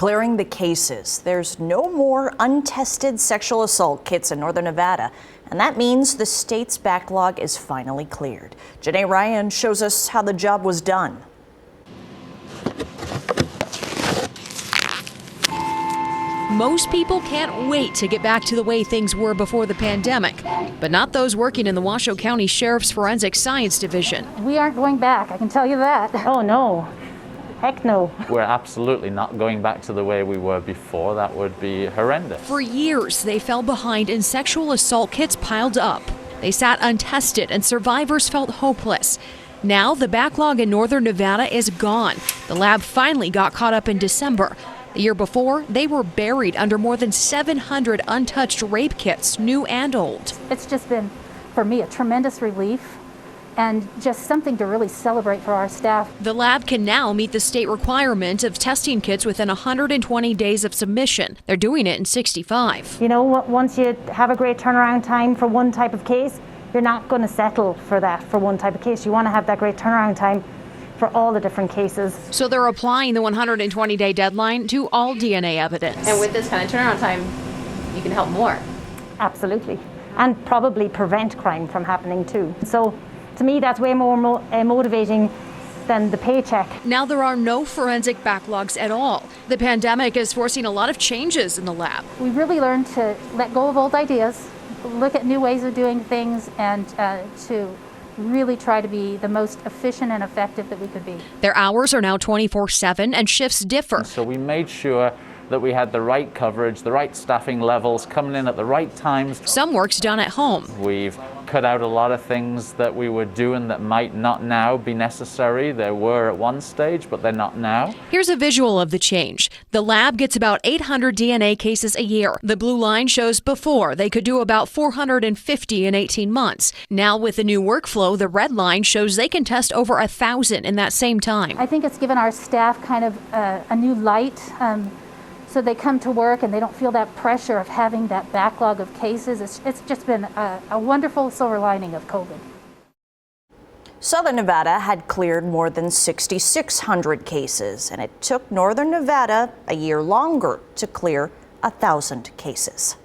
clearing the cases. There's no more untested sexual assault kits in northern Nevada, and that means the state's backlog is finally cleared. Jenee Ryan shows us how the job was done. Most people can't wait to get back to the way things were before the pandemic, but not those working in the Washoe County Sheriff's Forensic Science Division. We aren't going back, I can tell you that. Oh no, heck no. We're absolutely not going back to the way we were before. That would be horrendous. For years, they fell behind and sexual assault kits piled up. They sat untested and survivors felt hopeless. Now the backlog in northern Nevada is gone. The lab finally got caught up in December. The year before, they were buried under more than 700 untouched rape kits, new and old. It's just been, for me, a tremendous relief and just something to really celebrate for our staff. The lab can now meet the state requirement of testing kits within 120 days of submission. They're doing it in 65. You know, once you have a great turnaround time for one type of case, you're not going to settle for that for one type of case. You want to have that great turnaround time for all the different cases. So they're applying the 120-day deadline to all DNA evidence. And with this kind of turnaround time, you can help more. Absolutely. And probably prevent crime from happening too. So to me, that's way more motivating than the paycheck. Now there are no forensic backlogs at all. The pandemic is forcing a lot of changes in the lab. We really learned to let go of old ideas, look at new ways of doing things, and to really try to be the most efficient and effective that we could be. Their hours are now 24/7 and shifts differ. So we made sure that we had the right coverage, the right staffing levels, coming in at the right times. Some work's done at home. We've cut out a lot of things that we were doing that might not now be necessary. There were at one stage, but they're not now. Here's a visual of the change. The lab gets about 800 DNA cases a year. The blue line shows before they could do about 450 in 18 months. Now with the new workflow, the red line shows they can test over 1,000 in that same time. I think it's given our staff kind of a new light. So they come to work and they don't feel that pressure of having that backlog of cases. It's just been a wonderful silver lining of COVID. Southern Nevada had cleared more than 6,600 cases, and it took northern Nevada a year longer to clear 1,000 cases.